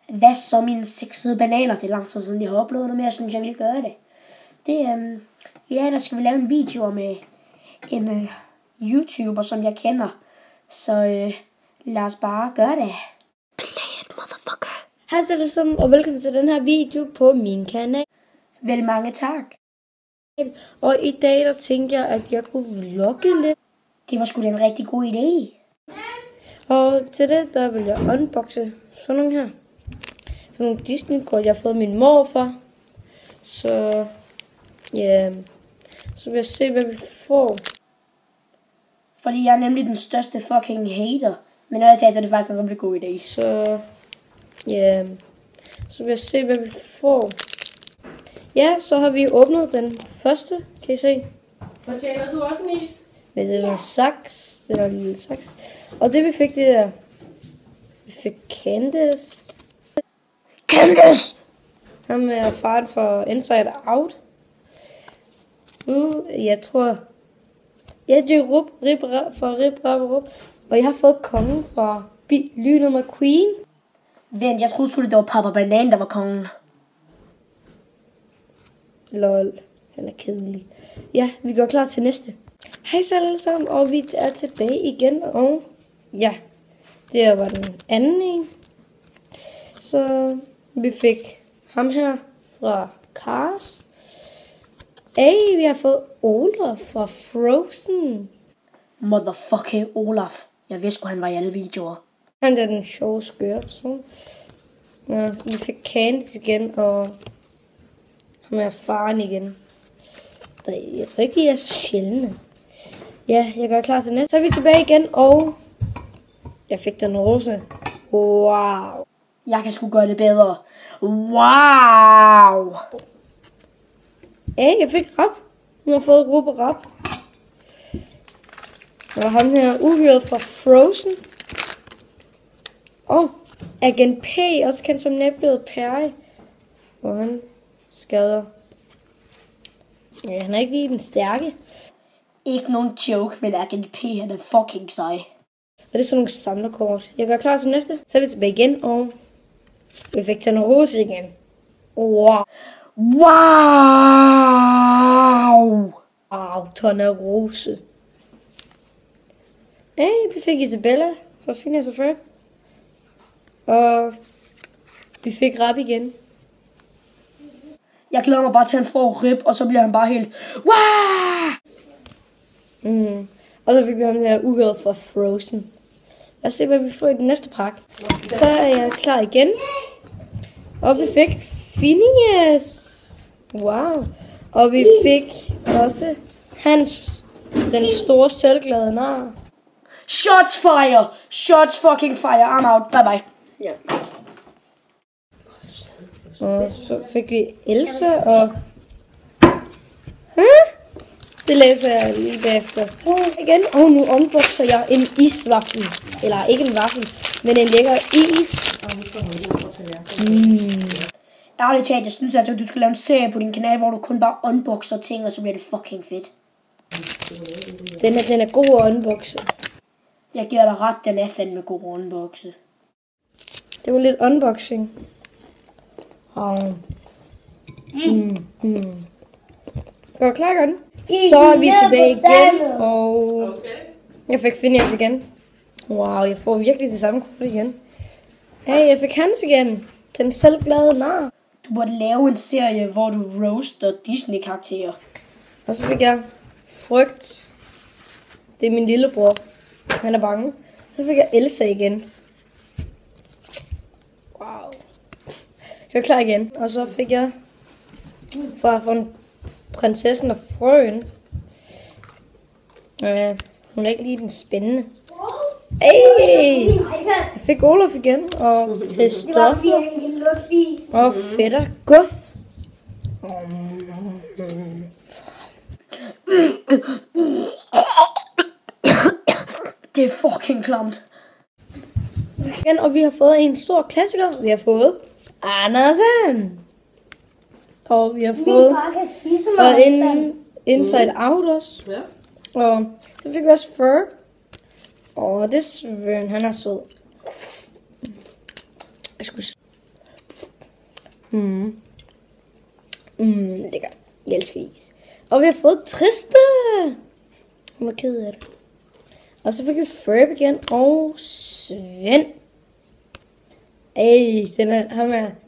Hvad så mine sexede bananer? Det er lang tid siden, jeg har oplevet noget mere, jeg synes, jeg vil gøre det. I dag der skal vi lave en video med en YouTuber, som jeg kender. Så lad os bare gøre det. Play it, motherfucker. Hej så alle sammen, og velkommen til den her video på min kanal. Vel mange tak. Og i dag der tænkte jeg, at jeg kunne vlogge lidt. Det var sgu da en rigtig god idé. Og til det, der vil jeg unboxe sådan nogle her. Sådan nogle Disney-kort, jeg har fået min morfar. Så ja, så vil jeg se, hvad vi får. Fordi jeg er nemlig den største fucking hater. Men når jeg tager, så er det faktisk en rigtig god idé. Så ja, så vil jeg se, hvad vi får. Ja, så har vi åbnet den første, kan I se. Fortjener du også en is? Med det der saks, det der lille saks. Og det vi fik, det der, vi fik Candace. Ham er faren for Inside Out. Jeg tror, ja, det er Rip. Og jeg har fået kongen fra Lynet McQueen. Vent, jeg troede sgu det var Papa Banan, der var kongen. Lol, han er kedelig. Ja, vi går klar til næste. Hej så alle sammen, og vi er tilbage igen, og ja, det var den anden en. Så vi fik ham her fra Cars. Vi har fået Olaf fra Frozen. Motherfucking Olaf. Jeg vidste han var i alle videoer. Han er den sjove skøre person. Ja, vi fik Candice igen, og ham er faren igen. Jeg tror ikke, de er så sjældne. Ja, jeg gør klar til næste. Så er vi tilbage igen, og jeg fik den rose. Wow. Jeg kan sgu gøre det bedre. Wow. Jeg fik rap. Nu har fået Rup og Rap. Og ham her uhyret fra Frozen. Og Agent P, også kendt som Næblet Perry. Og han skader. Ja, han er ikke lige den stærke. Ikke nogen joke, men Agent P, han er fucking sej. Og det er sådan nogle samlerkort. Jeg gør klar til næste. Så er vi tilbage igen, og vi fik Tornerose igen. Wow. Wow. Wow, Tornerose. Vi fik Isabella fra Phineas og Ferb. Og vi fik Rap igen. Jeg glæder mig bare til, at han får Rip, og så bliver han bare helt... Wow! Og så fik vi ham her uhyret fra Frozen. Lad os se, hvad vi får i den næste pakke. Så er jeg klar igen. Og vi fik Phineas. Wow. Og vi fik også den store selvglade nar. Shots fire! Shots fucking fire! I'm out. Bye bye. Ja. Og så fik vi Elsa og... Det læser jeg lige bagefter. Igen, og nu unboxer jeg en isvaffel. Eller ikke en vaffel, men en lækker is. Ærligt talt, jeg synes altså, at du skal lave en serie på din kanal, hvor du kun bare unboxer ting, og så bliver det fucking fedt. Den er god at unboxe. Jeg giver dig ret, den er fandme god at unboxe. Det var lidt unboxing. Går klar igen. Så er vi tilbage igen, og jeg fik Phineas igen. Wow, jeg får virkelig det samme kort igen. Jeg fik Hans igen. Den selvglade nar. Du burde lave en serie, hvor du roaster Disney-karakterer. Og så fik jeg Frygt. Det er min lillebror. Han er bange. Så fik jeg Elsa igen. Wow. Jeg er klar igen. Og så fik jeg fra prinsessen og frøen. Hun er ikke lige den spændende. Jeg fik Olaf igen. Og Christoffer. Og fætter Guff. Det er fucking klamt. Og vi har fået en stor klassiker. Vi har fået Andersen. Og vi har fået fra Inside Out også. Ja. Og så fik vi også Ferb. Og det Svøn, han er sød. Det er godt. Jeg elsker is. Og vi har fået Triste. Hun var ked af det. Og så fik vi Ferb igen. Og Svend. Ej,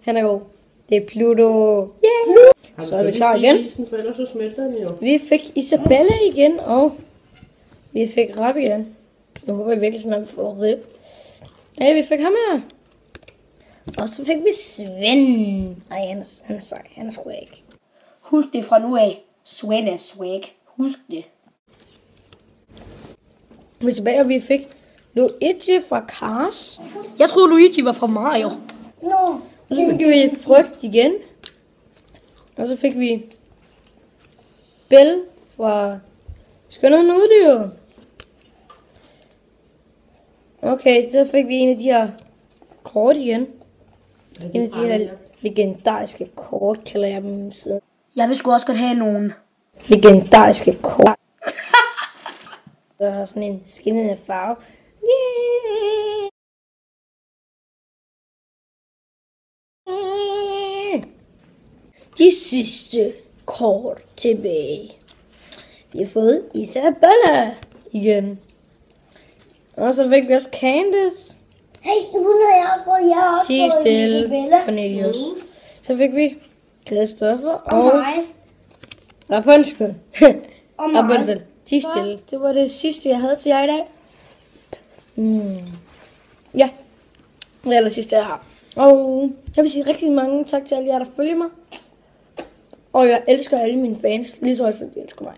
han er god. Det er Pluto. Yeah! Så er vi klar igen. Isen, for ellers så smelter den jo. Vi fik Isabella igen, og vi fik Rap igen. Jeg håber virkelig sådan, at vi får Rip. Ja, vi fik ham her. Og så fik vi Svend. Ej, han er sej. Han er swag. Husk det fra nu af. Svend er swag. Husk det. Vi er tilbage, og vi fik Luigi fra Cars. Jeg troede, Luigi var fra Mario. Og så fik vi Frygt igen. Og så fik vi Bell fra Skønheden Uddyr. Okay, så fik vi en af de her kort igen. En af de her legendariske kort, kalder jeg dem siden. Jeg vil sgu også godt have nogen. Legendariske kort. Der har sådan en skinnende farve. Yeah! De sidste kort tilbage. Vi har fået Isabella igen. Og så fik vi også Candice. Hey, hun har jeg også fået. Jeg har også Tige fået stille. Isabella. Cornelius. Så fik vi Christoffer og mig. Rapunzel. Og mig. Rapunzel. Tige stille. Det var det sidste, jeg havde til jer i dag. Ja. Det er det sidste, jeg har. Og jeg vil sige rigtig mange tak til alle jer, der følger mig. Og jeg elsker alle mine fans, lige så højt som de elsker mig.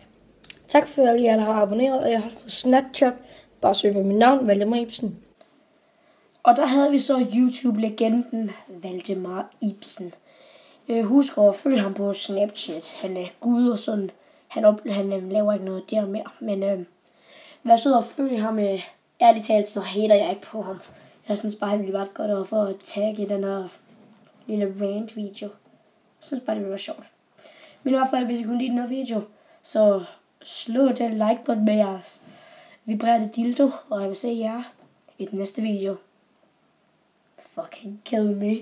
Tak for alle jer, der har abonneret, og jeg har fået Snapchat. Bare søg på mit navn, Valdemar Ibsen. Og der havde vi så YouTube-legenden Valdemar Ibsen. Husk at følge ham på Snapchat. Han er gud og sådan. Han laver ikke noget der mere. Men vær sød og følge ham. Ærligt talt, så hater jeg ikke på ham. Jeg synes bare, han ville være godt over for at tagge i den her lille rant-video. Jeg synes bare, det ville være sjovt. Men i hvert fald, hvis I kunne lide den her video, så slå den like-button med jeres vibrerende dildo. Og jeg vil se jer i den næste video. Fucking kill me.